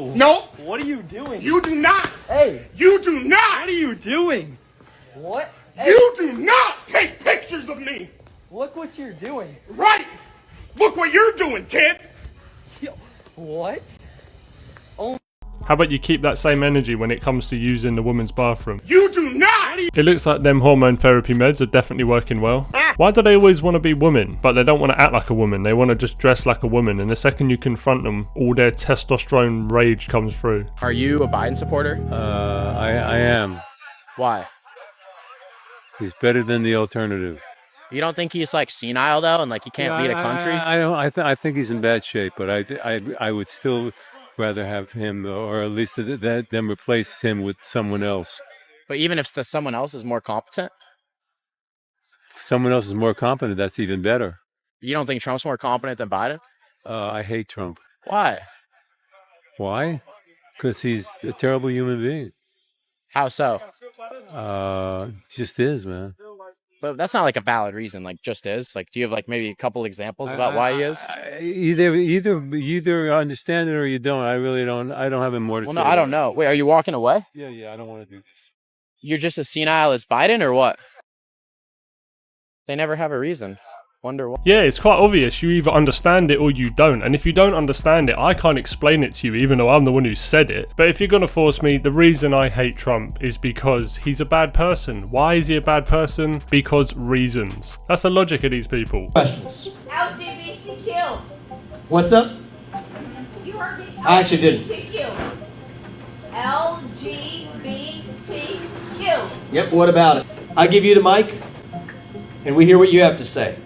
No. What are you doing? You do not. Hey. You do not. What are you doing? What? Hey. You do not take pictures of me. Look what you're doing. Right. Look what you're doing, kid. What? Oh. How about you keep that same energy when it comes to using the woman's bathroom? You do not. It looks like them hormone therapy meds are definitely working well. Why do they always want to be women, but they don't want to act like a woman? They want to just dress like a woman, and the second you confront them, all their testosterone rage comes through. Are you a Biden supporter? I am. Why? He's better than the alternative. You don't think he's like senile though, and like he can't lead a country? I think he's in bad shape, but I would still rather have him, or at least them replace him with someone else. But even if someone else is more competent? If someone else is more competent, that's even better. You don't think Trump's more competent than Biden? I hate Trump. Why? Why? Because he's a terrible human being. How so? Just is, man. But that's not like a valid reason, like just is. Like, do you have like maybe a couple examples about why he is? Either understand it or you don't. I really don't. I don't have any more to say. Well, no, I don't know. Wait, are you walking away? Yeah, I don't want to do this. You're just as senile as Biden or what? They never have a reason. Wonder why. Yeah, it's quite obvious. You either understand it or you don't. And if you don't understand it, I can't explain it to you, even though I'm the one who said it. But if you're going to force me, the reason I hate Trump is because he's a bad person. Why is he a bad person? Because reasons. That's the logic of these people. Questions? LGBTQ. What's up? You heard me. I actually didn't. LGBTQ. Yep, what about it? I give you the mic, and we hear what you have to say.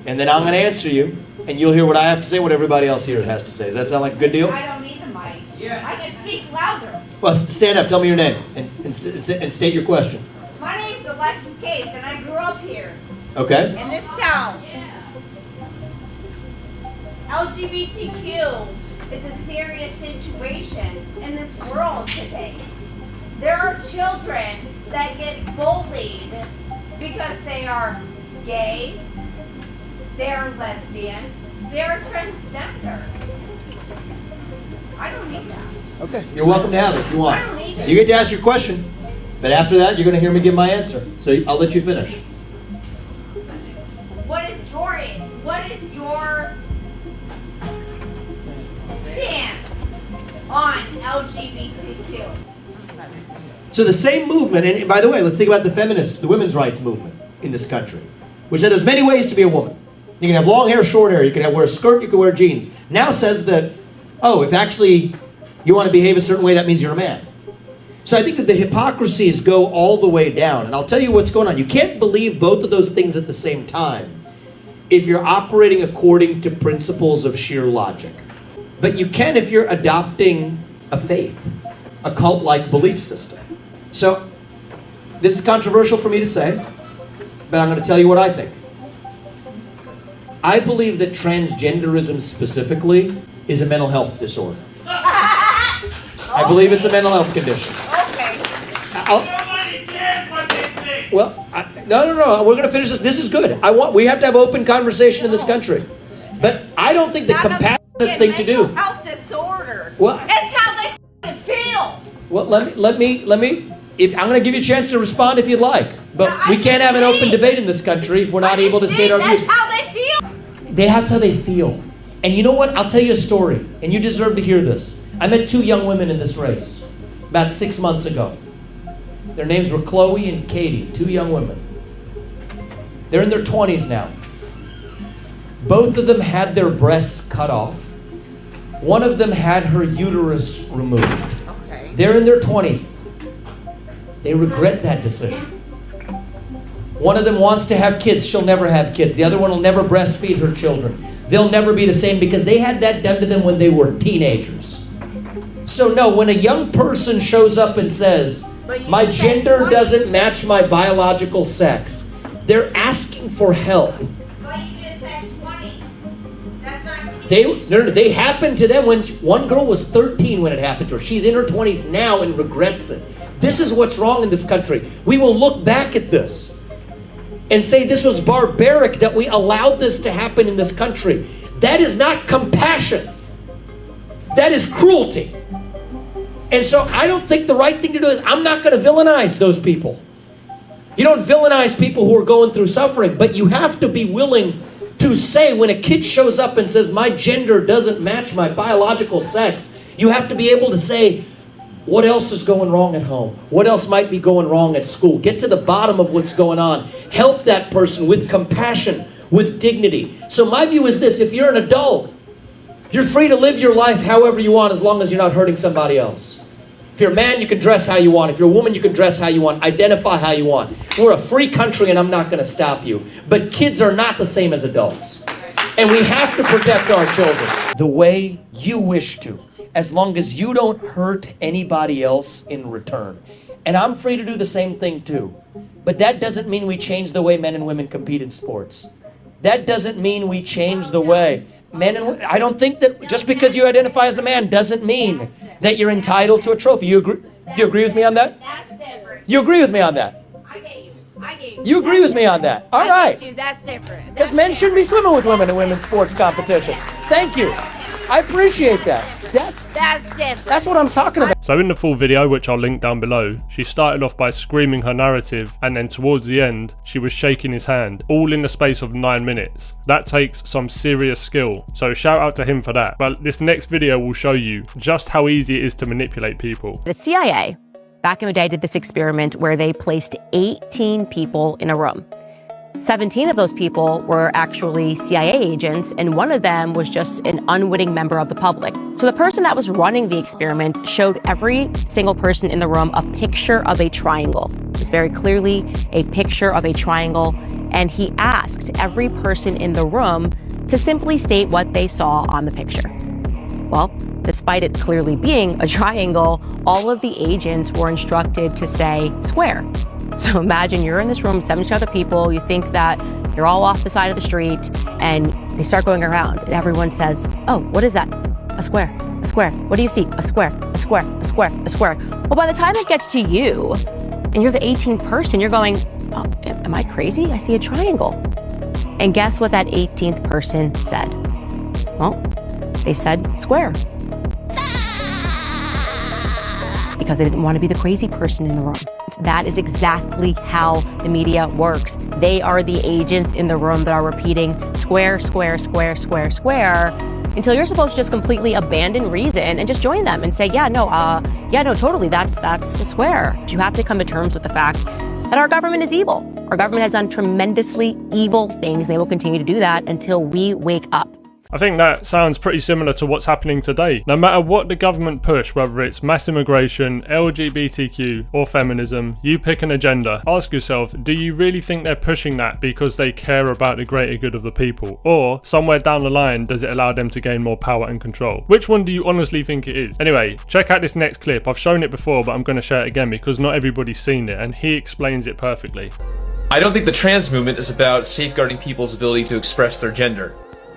And then I'm going to answer you, and you'll hear what I have to say, what everybody else here has to say. Does that sound like a good deal? I don't need a mic. Yes. I can speak louder. Well, stand up, tell me your name, and state your question. My name's Alexis Case, and I grew up here. Okay. In this town. LGBTQ is a serious situation in this world today. There are children that get bullied because they are gay, they're lesbian, they're transgender. I don't need that. Okay, you're welcome to have it if you want. I don't need it. You get to ask your question, but after that, you're going to hear me give my answer. So I'll let you finish. What is your stance on LGBTQ? So the same movement, and by the way, let's think about the feminist, the women's rights movement in this country, which said there's many ways to be a woman. You can have long hair, short hair, you can wear a skirt, you can wear jeans. Now says that, oh, if actually you want to behave a certain way, that means you're a man. So I think that the hypocrisies go all the way down, and I'll tell you what's going on. You can't believe both of those things at the same time if you're operating according to principles of sheer logic. But you can if you're adopting a faith, a cult-like belief system. So, this is controversial for me to say, but I'm going to tell you what I think. I believe that transgenderism specifically is a mental health disorder. I believe it's a mental health condition. Okay. No. We're going to finish this. This is good. We have to have open conversation in this country. But I don't think the compassionate thing to do. Mental health disorder. Well, it's how they feel. Well, let me. If I'm going to give you a chance to respond if you'd like, but we can't have an open debate in this country if we're not able to state our views. That's how they feel. That's how they feel. And you know what? I'll tell you a story, and you deserve to hear this. I met two young women in this race about 6 months ago. Their names were Chloe and Katie, two young women. They're in their 20s now. Both of them had their breasts cut off. One of them had her uterus removed. Okay. They're in their 20s. They regret that decision. One of them wants to have kids. She'll never have kids. The other one will never breastfeed her children. They'll never be the same because they had that done to them when they were teenagers. So no, when a young person shows up and says, my gender doesn't match my biological sex, they're asking for help. But you just said 20. That's not They happened to them when one girl was 13 when it happened to her. She's in her 20s now and regrets it. This is what's wrong in this country. We will look back at this and say this was barbaric that we allowed this to happen in this country. That is not compassion. That is cruelty. And so I don't think the right thing to do is, I'm not going to villainize those people. You don't villainize people who are going through suffering, but you have to be willing to say, when a kid shows up and says, my gender doesn't match my biological sex, you have to be able to say, what else is going wrong at home? What else might be going wrong at school? Get to the bottom of what's going on. Help that person with compassion, with dignity. So my view is this: if you're an adult, you're free to live your life however you want, as long as you're not hurting somebody else. If you're a man, you can dress how you want. If you're a woman, you can dress how you want. Identify how you want. We're a free country, and I'm not going to stop you. But kids are not the same as adults. And we have to protect our children the way you wish to, as long as you don't hurt anybody else in return. And I'm free to do the same thing too. But that doesn't mean we change the way men and women compete in sports. That doesn't mean we change the way men and women. I don't think that just because you identify as a man doesn't mean that you're entitled to a trophy. You agree? Do you agree with me on that? That's different. You agree with me on that? I get you. I get you. You agree with me on that? All right. That's different. Because men shouldn't be swimming with women in women's sports competitions. Thank you. I appreciate that. That's different. That's what I'm talking about. So in the full video, which I'll link down below, she started off by screaming her narrative, and then towards the end, she was shaking his hand, all in the space of 9 minutes. That takes some serious skill, so shout out to him for that. But this next video will show you just how easy it is to manipulate people. The CIA, back in the day, did this experiment where they placed 18 people in a room. 17 of those people were actually CIA agents, and one of them was just an unwitting member of the public. So the person that was running the experiment showed every single person in the room a picture of a triangle. Just very clearly a picture of a triangle, and he asked every person in the room to simply state what they saw on the picture. Well, despite it clearly being a triangle, all of the agents were instructed to say square. So imagine you're in this room, 17 other people, you think that you're all off the side of the street, and they start going around, and everyone says, oh, what is that? A square, a square. What do you see? A square, a square, a square, a square. Well, by the time it gets to you, and you're the 18th person, you're going, oh, am I crazy? I see a triangle. And guess what that 18th person said? Well, they said square. Because they didn't want to be the crazy person in the room. That is exactly how the media works. They are the agents in the room that are repeating square, square, square, square, square, until you're supposed to just completely abandon reason and just join them and say, yeah, no, totally, that's a square. You have to come to terms with the fact that our government is evil. Our government has done tremendously evil things. They will continue to do that until we wake up. I think that sounds pretty similar to what's happening today. No matter what the government push, whether it's mass immigration, LGBTQ, or feminism, you pick an agenda. Ask yourself, do you really think they're pushing that because they care about the greater good of the people? Or, somewhere down the line, does it allow them to gain more power and control? Which one do you honestly think it is? Anyway, check out this next clip. I've shown it before, but I'm going to share it again because not everybody's seen it, and he explains it perfectly. I don't think the trans movement is about safeguarding people's ability to express their gender.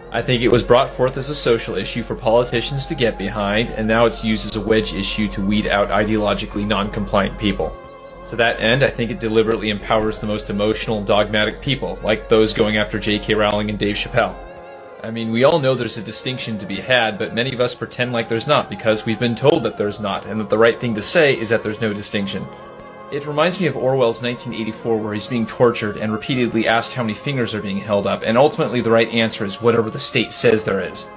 I think it was brought forth as a social issue for politicians to get behind, and now it's used as a wedge issue to weed out ideologically non-compliant people. To that end, I think it deliberately empowers the most emotional, dogmatic people, like those going after J.K. Rowling and Dave Chappelle. I mean, we all know there's a distinction to be had, but many of us pretend like there's not because we've been told that there's not, and that the right thing to say is that there's no distinction. It reminds me of Orwell's 1984, where he's being tortured and repeatedly asked how many fingers are being held up, and ultimately the right answer is whatever the state says there is.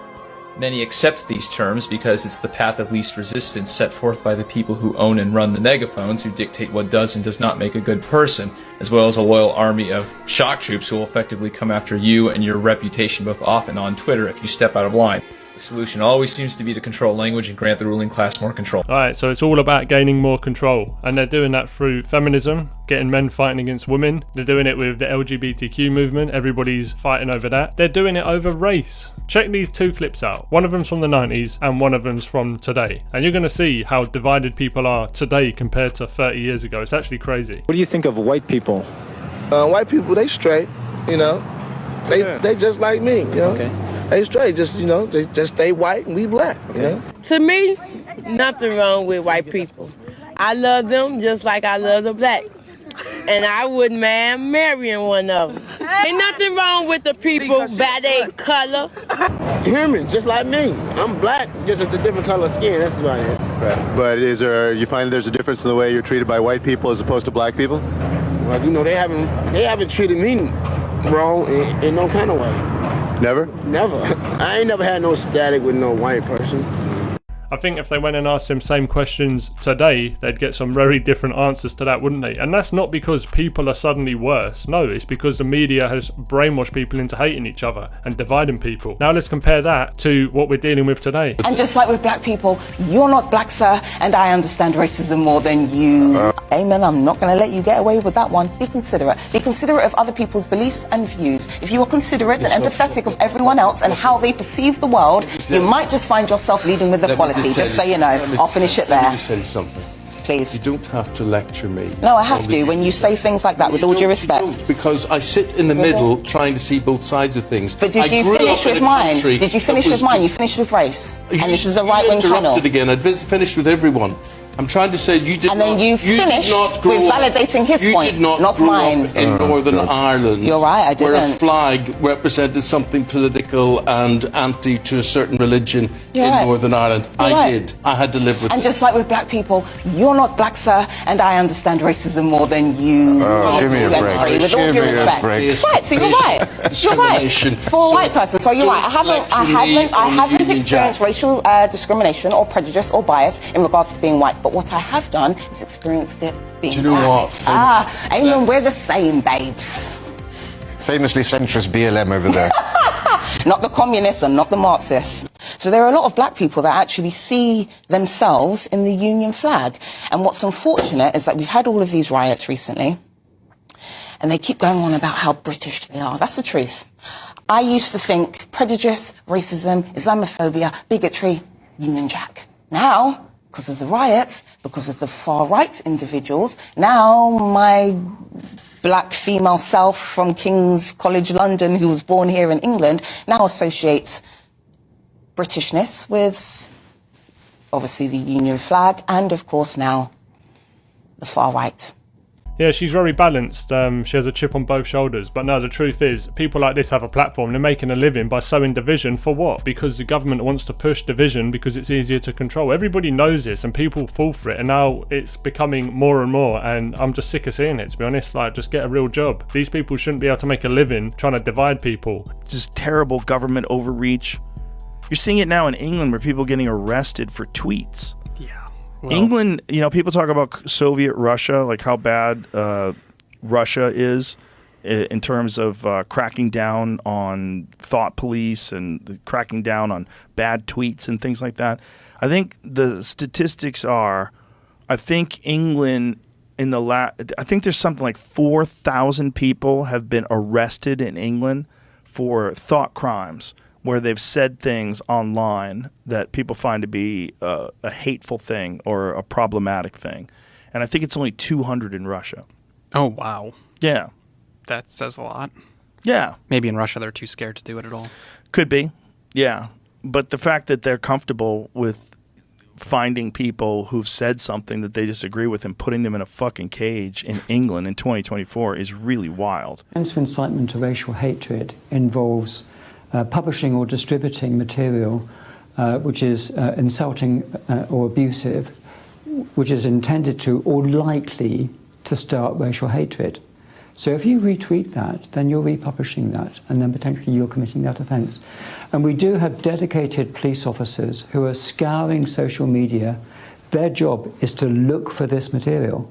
Many accept these terms because it's the path of least resistance set forth by the people who own and run the megaphones, who dictate what does and does not make a good person, as well as a loyal army of shock troops who will effectively come after you and your reputation both off and on Twitter if you step out of line. The solution always seems to be to control language and grant the ruling class more control. Alright, so it's all about gaining more control, and they're doing that through feminism, getting men fighting against women. They're doing it with the LGBTQ movement, everybody's fighting over that. They're doing it over race. Check these two clips out. One of them's from the 90s and one of them's from today. And you're going to see how divided people are today compared to 30 years ago. It's actually crazy. What do you think of white people? White people, they straight, you know. They just like me, you know. Okay. They straight, just, you know, they just stay white and we black, you know. To me, nothing wrong with white people. I love them just like I love the blacks. and I wouldn't mind marrying one of them. Ain't nothing wrong with the people by their color. Human, just like me. I'm black, just with a different color of skin. That's about it. Right. But you find there's a difference in the way you're treated by white people as opposed to black people? Well, you know, they haven't treated me wrong in no kind of way. Never? Never. I ain't never had no static with no white person. I think if they went and asked them same questions today, they'd get some very different answers to that, wouldn't they? And that's not because people are suddenly worse. No, it's because the media has brainwashed people into hating each other and dividing people. Now let's compare that to what we're dealing with today. And just like with black people, you're not black, sir, and I understand racism more than you. Amen, I'm not going to let you get away with that one. Be considerate. Be considerate of other people's beliefs and views. If you are considerate and empathetic of everyone else and how they perceive the world, you might just find yourself leading with equality. Just so you know, I'll finish it there. Let me say something. Please. You don't have to lecture me. No, I have to when you say things like that, with all due respect. Because I sit in the middle trying to see both sides of things. But did you finish with mine? Did you finish with mine? You finished with race. And this is a right-wing channel. Again. I finished with everyone. I'm trying to say you did and then you finished with validating his point, not mine. In Northern Ireland, you're right, I didn't. Where a flag represented something political and anti to a certain religion Northern Ireland. I did. I had to live with it. And just like with black people, you're not black, sir, and I understand racism more than you. Give me a break. With all due respect. Right, so you're right. You're right. For a white person, so you're right. I haven't experienced racial discrimination or prejudice or bias in regards to being white. But what I have done is experienced it being Do you know black. what? Amen, we're the same, babes. Famously centrist BLM over there. Not the communists and not the Marxists. So there are a lot of black people that actually see themselves in the Union flag. And what's unfortunate is that we've had all of these riots recently, and they keep going on about how British they are. That's the truth. I used to think prejudice, racism, Islamophobia, bigotry, Union Jack. Now, because of the riots, because of the far-right individuals, now my black female self from King's College London, who was born here in England, now associates Britishness with, obviously, the Union flag and, of course, now the far-right. Yeah, she's very balanced. She has a chip on both shoulders. But no, the truth is, people like this have a platform. They're making a living by sowing division. For what? Because the government wants to push division because it's easier to control. Everybody knows this and people fall for it. And now it's becoming more and more. And I'm just sick of seeing it, to be honest. Like, just get a real job. These people shouldn't be able to make a living trying to divide people. Just terrible government overreach. You're seeing it now in England where people are getting arrested for tweets. Well, England, you know, people talk about Soviet Russia, like how bad Russia is in terms of cracking down on thought police and cracking down on bad tweets and things like that. I think the statistics are, I think England I think there's something like 4,000 people have been arrested in England for thought crimes, where they've said things online that people find to be a hateful thing or a problematic thing. And I think it's only 200 in Russia. Oh, wow. Yeah. That says a lot. Yeah. Maybe in Russia they're too scared to do it at all. Could be. Yeah. But the fact that they're comfortable with finding people who've said something that they disagree with and putting them in a fucking cage in England in 2024 is really wild. Offensive incitement to racial hatred involves publishing or distributing material which is insulting or abusive, which is intended to or likely to start racial hatred. So if you retweet that, then you're republishing that, and then potentially you're committing that offence. And we do have dedicated police officers who are scouring social media. Their job is to look for this material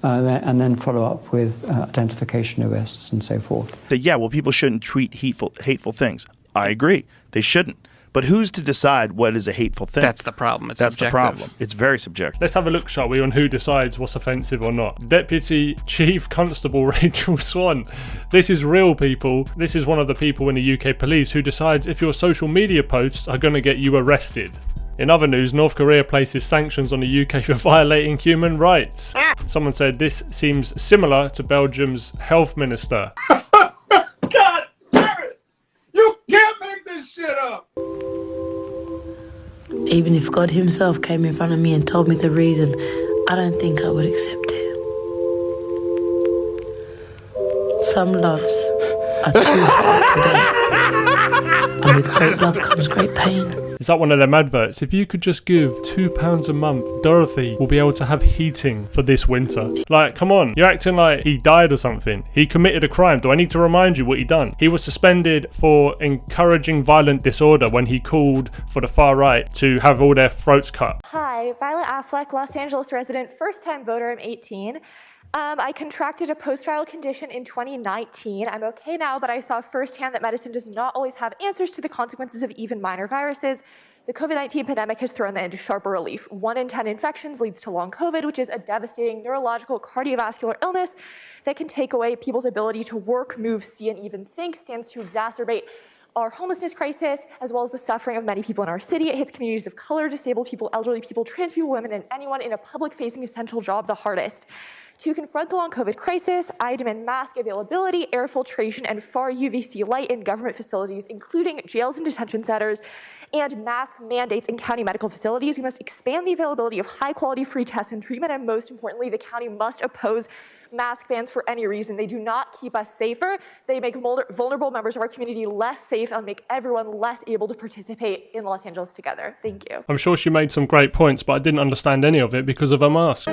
and then follow up with identification arrests and so forth. But yeah, well, people shouldn't tweet hateful things. I agree. They shouldn't. But who's to decide what is a hateful thing? That's the problem. It's subjective. That's the problem. It's very subjective. Let's have a look, shall we, on who decides what's offensive or not. Deputy Chief Constable Rachel Swan. This is real, people. This is one of the people in the UK police who decides if your social media posts are going to get you arrested. In other news, North Korea places sanctions on the UK for violating human rights. Someone said this seems similar to Belgium's health minister. God damn it! You can't make this shit up! Even if God himself came in front of me and told me the reason, I don't think I would accept it. Some loves are too hard to bear. And with great love comes great pain. Is that one of them adverts? If you could just give £2 a month, Dorothy will be able to have heating for this winter. Like, come on, you're acting like he died or something. He committed a crime. Do I need to remind you what he done? He was suspended for encouraging violent disorder when he called for the far right to have all their throats cut. Hi, Violet Affleck, Los Angeles resident, first-time voter, I'm 18. I contracted a post-trial condition in 2019. I'm okay now, but I saw firsthand that medicine does not always have answers to the consequences of even minor viruses. The COVID-19 pandemic has thrown that into sharper relief. 1 in 10 infections leads to long COVID, which is a devastating neurological cardiovascular illness that can take away people's ability to work, move, see, and even think, stands to exacerbate our homelessness crisis, as well as the suffering of many people in our city. It hits communities of color, disabled people, elderly people, trans people, women, and anyone in a public-facing essential job the hardest. To confront the long COVID crisis, I demand mask availability, air filtration, and far UVC light in government facilities, including jails and detention centers, and mask mandates in county medical facilities. We must expand the availability of high-quality free tests and treatment, and most importantly, the county must oppose mask bans for any reason. They do not keep us safer. They make vulnerable members of our community less safe and make everyone less able to participate in Los Angeles together. Thank you. I'm sure she made some great points, but I didn't understand any of it because of her mask.